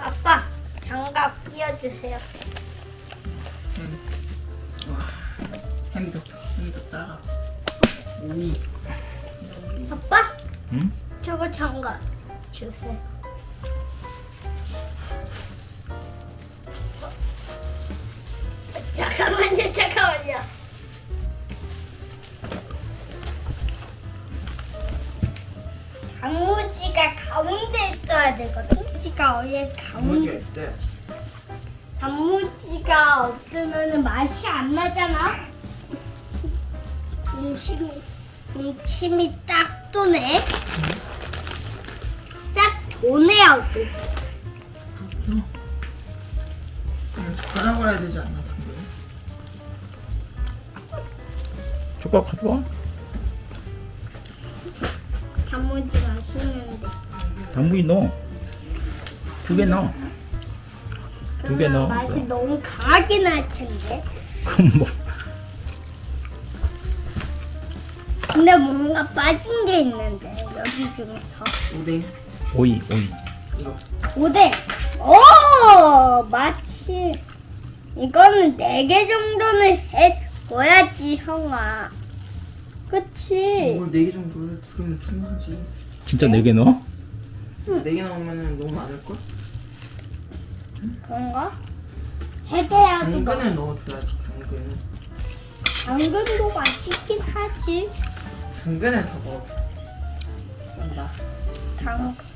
아빠, 장갑 끼워주세요. 햄도 작아. 오이. 아빠, 응? 저거 장갑 주세요. 잠깐만요. 단무지가 가운데 있어야 되거든. 단무지가 어디에 단무지가 가운데. 있어요. 단무지가 없으면 맛이 안 나잖아. 군침이 딱 도네. 딱 도네요. 젓가락 알아야 되지 않나 당근? 젓가락 가져와. 단무지 맛있는데. 단무지 넣어. 2개 넣어. 2개 넣어. 맛이 너무 강하게 날 텐데. 그럼 뭐. 근데 뭔가 빠진 게 있는데 여기 중에서. 오뎅. 오이. 이거. 오뎅. 오, 마치 이거는 4개 정도는 해줘야지, 형아. 그치? 이걸 4개 정도를 두르면 충분하지. 진짜 4개 넣어? 4개 나오면 너무 많을걸? 그런가? 해대야도 당근을 넣어줘야지 당근. 당근도 맛있긴 하지. 당근을 더 넣어줘야지. 싼다. 당근.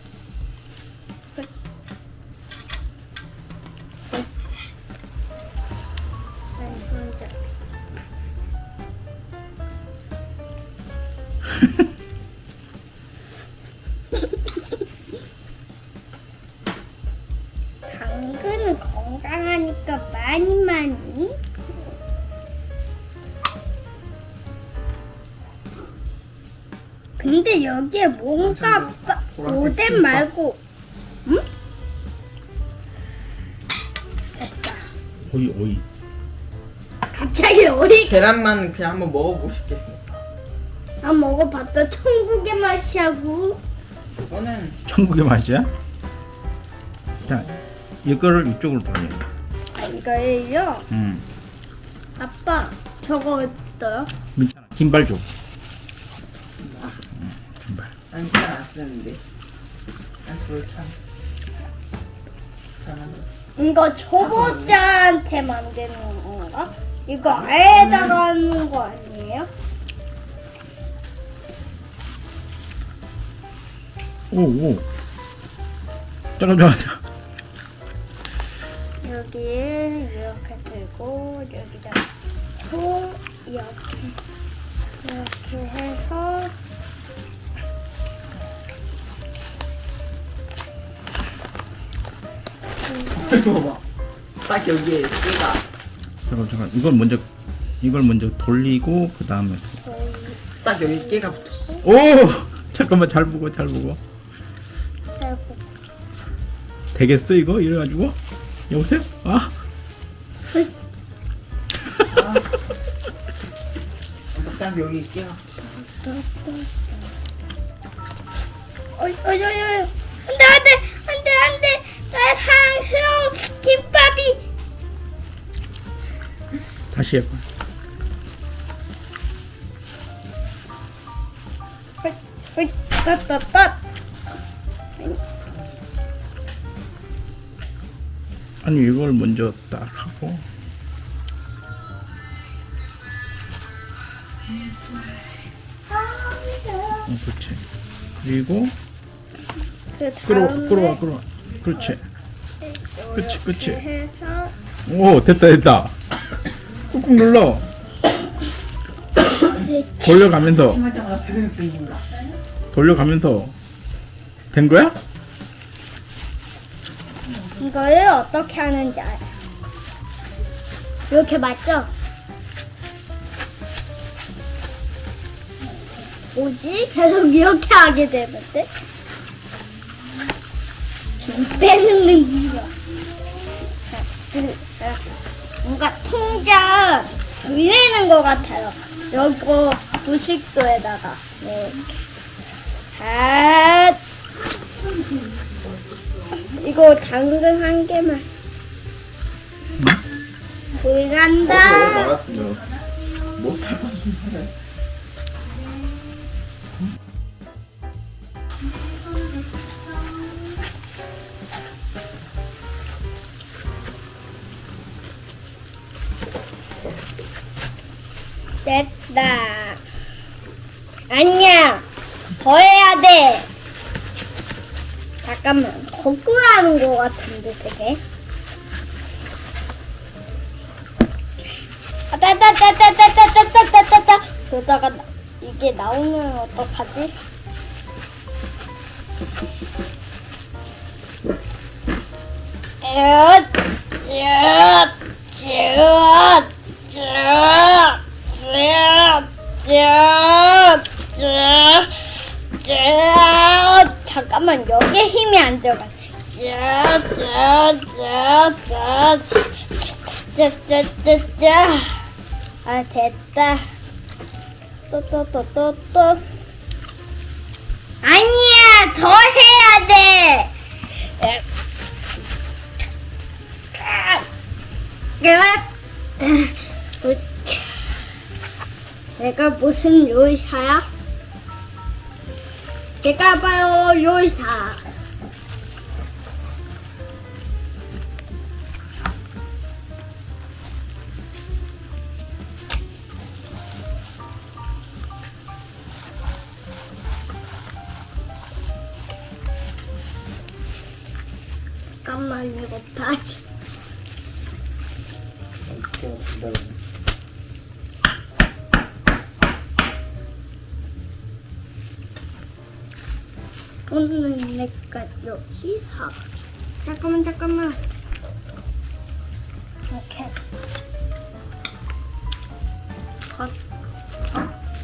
당근은 건강하니까 많이. 근데 여기에 뭔가 보라색 오뎅 김밥. 말고, 응? 됐다. 오이. 갑자기 어디 계란만 그냥 한번 먹어보고 싶겠습니다. 안 먹어봤다. 천국의 맛이하고. 이거는 천국의 맛이야? 자, 이거를 이쪽으로 돌려. 이거예요. 아빠, 저거 어때요? 괜찮아. 김발 줘. 김발. 난 그냥 안 쓰는데. 난 그걸 참 잘한다. 이거 초보자한테 만드는 건가? 이거 아예다가 하는 거 아니에요? 오. 잠깐. 여기를 이렇게 들고 여기다 코 이렇게 해서 이거 봐. 딱 여기에 깨가. 잠깐. 이걸 먼저 돌리고 그 다음에. 딱 여기 깨가 붙었어. 오! 잠깐만 잘 보고. 들고 되겠어 이거? 이래가지고? 여보세요? 아! 딱 여기 깨가 붙었어. 안돼 나 사랑스러운 김밥이 다시 해봐. 따따따 아니 이걸 먼저 딱 하고 그렇지. 그리고 끌어와. 그렇지. 그치. 해서 오 됐다. 꾹꾹 눌러. 돌려가면서 심하자마자 배가 빼진다. 된 거야? 이거를 어떻게 하는지 알아. 이렇게 맞죠? 뭐지? 계속 이렇게 하게 되는데? 빈 빼는 능력. 뭔가 통장 돌리는 것 같아요. 이거 90도에다가 이렇게. 이거 당근 한 개만. 불 간다. 알았으면 뭐 밟았으면 됐다. 아니야. 더 해야 돼. 잠깐만. 거꾸로 하는 거 같은데 되게. 따따따따따따따따따따. 그러다가 이게 나오면 어떡하지? 잠깐만 여기에 힘이 안 들어가. 아 됐다. 또 아니야 더 해야 돼. 내가 무슨 요리사야? 제가 봐요 요리사. 잠깐만 이거 바지. 오늘 내가 요리사. 잠깐만. 이렇게.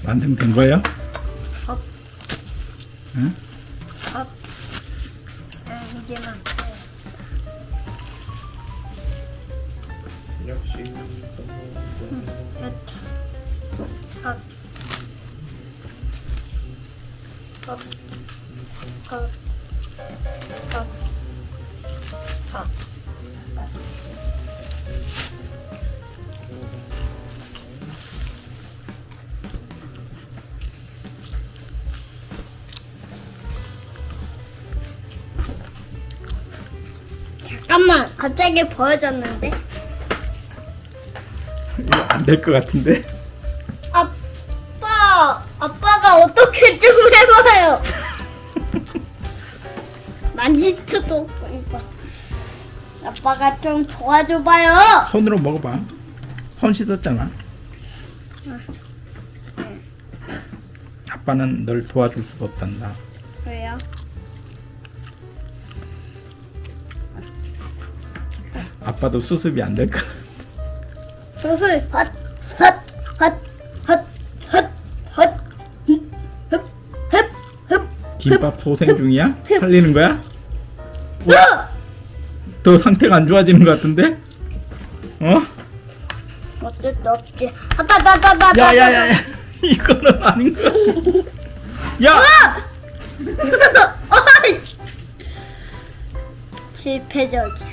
완성된 거야? 응? 이제만. 역시 잠깐만 갑자기 보여졌는데. 이거 안 될 것 같은데? 아빠가 어떻게 좀 해봐요. 만질 수도 없고 이거. 아빠가 좀 도와줘봐요. 손으로 먹어봐. 손 씻었잖아. 아빠는 널 도와줄 수 없단다. 왜요? 아빠도 수습이 안 될 것 같아. 수술. 김밥 소생 중이야? 살리는 거야? 더 상태가 안 좋아지는 것 같은데? 어? 어쩔 수 없지. 따따따따따. 야야야 이거는 아닌 것 같아. 야! 실패적이야.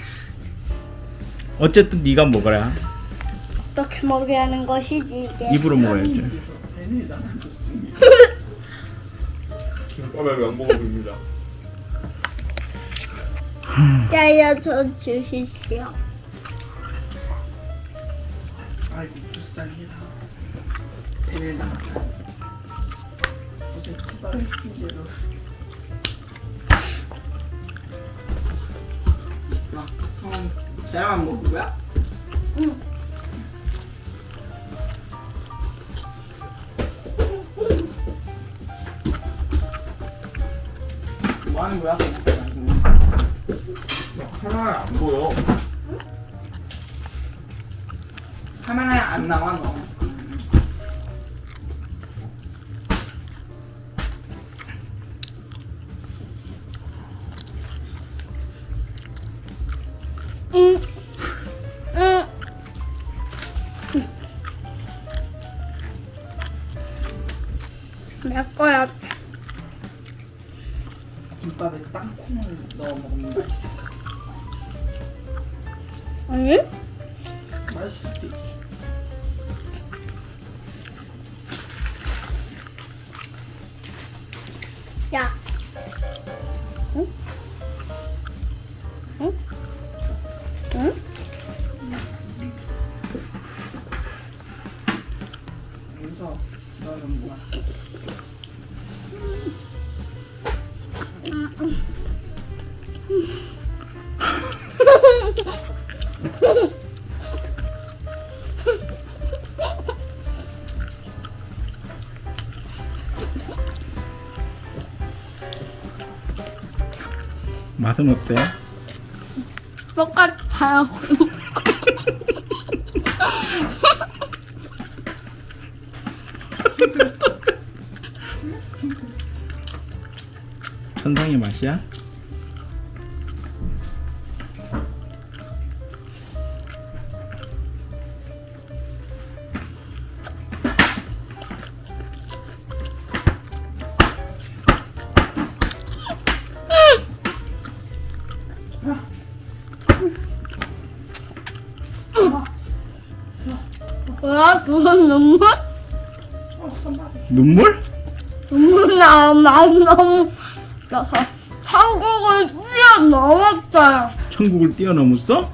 어쨌든 네가 먹어라. 어떻게 먹어야 하는 것이지 이게. 입으로 먹어야지. 김밥에 면봉입니다. 짜야 저 주시오. 아이고 불쌍해라. 애를 낳았다. 어제 김밥을 핑계로. 막 성원 계란만 먹을 거야? 응. 뭐 하는 거야? 카메라에 안 보여. 카메라에 안 나와 너. 응. 내 거야. 김밥에 땅콩을 넣어 먹으면 맛있을까? 아니? 맛있을 수도 있지. 야. 응? 응? 응? 윤서, 너는 뭐야? 맛은 어때? 똑같아요. 천상의 맛이야? 와, 그건 눈물? 선발이. 눈물? 눈물 나면 너무 나서 한국을 뛰어넘었어요. 천국을 뛰어넘었어?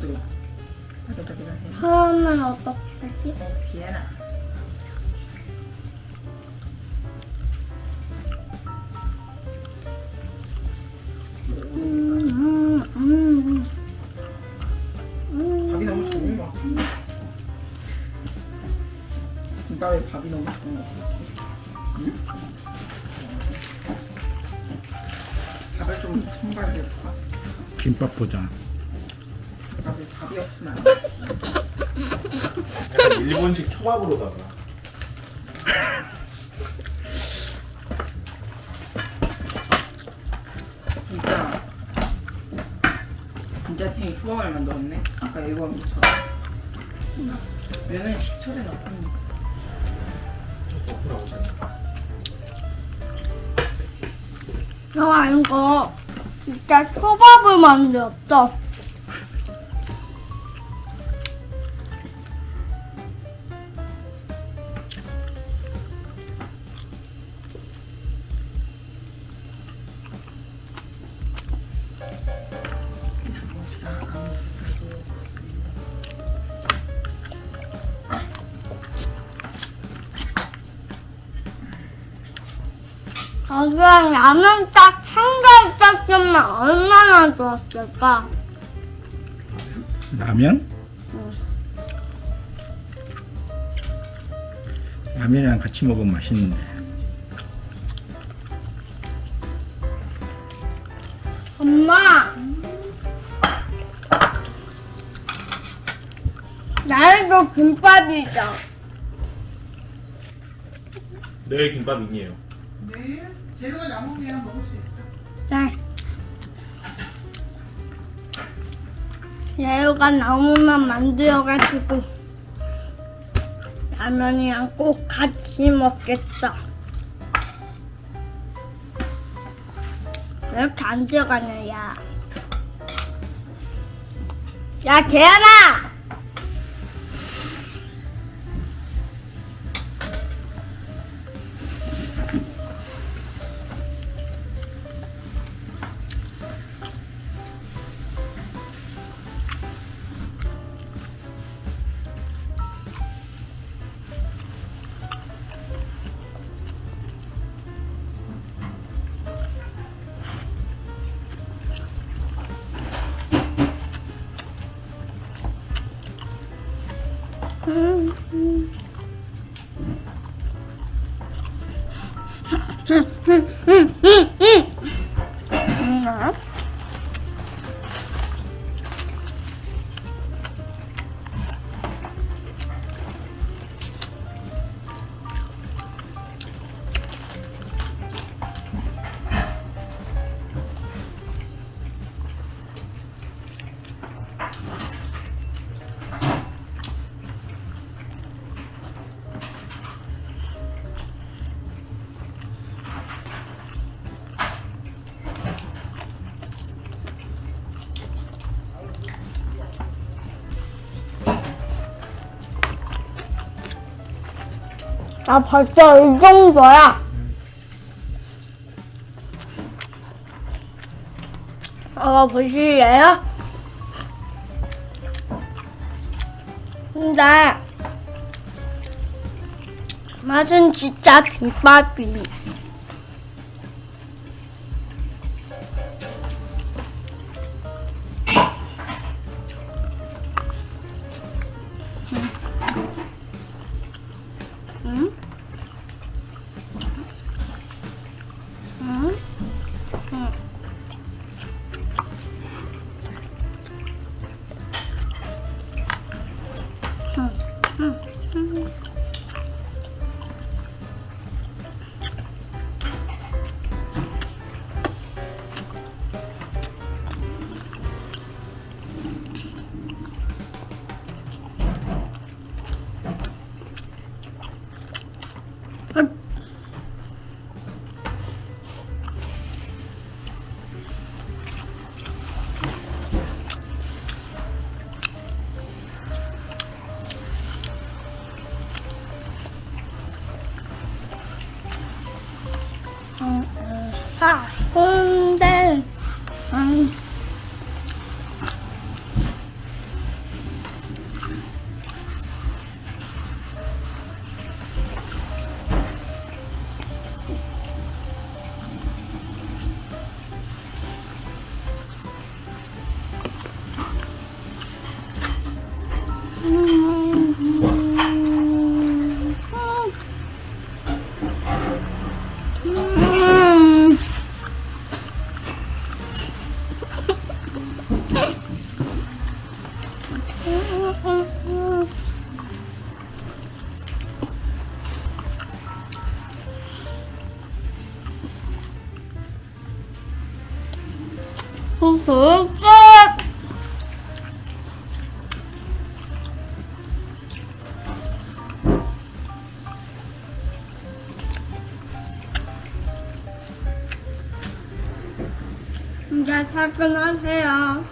뜨거워. 따뜻하게 해. 하나는 어떻게 하지? 비에나. 밥이 너무 좋은 것 같은데. 김밥에 밥이 너무 좋은 것 같아. 응? 밥을 좀 선발해 볼까? 김밥 보자. 밥에 밥이 없으면 안 되지. 약간 일본식 초밥으로다가. 진짜 감자탕에 초밥을만 넣었네. 아까 일본 것처럼. 면은 식초에 넣고. 형 이거 진짜 초밥을 만들었어. 그냥 라면 딱 한 그릇 면 얼마나 좋았을까? 라면? 라면이랑 같이 먹으면 맛있는데. 엄마! 나에도 김밥이죠. 내일 김밥이에요. 내일 재료가 남으면 먹을 수 있어. 자. 재료가 나오면 만들어가지고 라면이랑 꼭 같이 먹겠어. 왜 이렇게 안 들어가냐, 야. 야, 재현아! 나 벌써 이 정도야. 보실래요? 근데 맛은 진짜 김밥이네. 홍대 이제 퇴근하세요.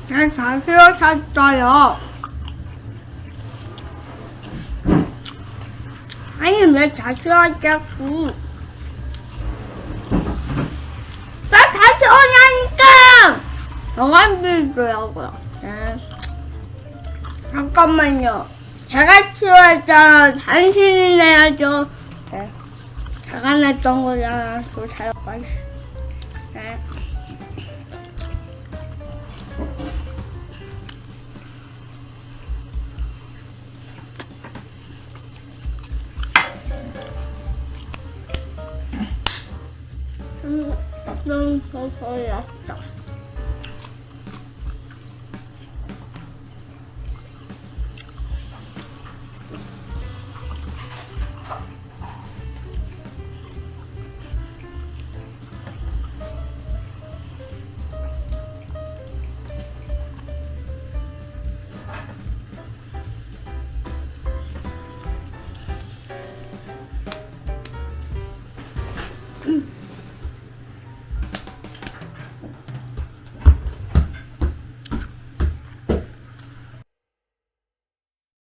잘 쉬어셨어요. 아니 왜 잘 쉬었냐고. 나 다시 오냐니까. 영화 빌더라고요. 네. 잠깐만요. 제가 치워했잖아. 당신이 내야죠. 네. 제가 냈던 거잖아. 또 잘까지. 네. 너무 소리났다.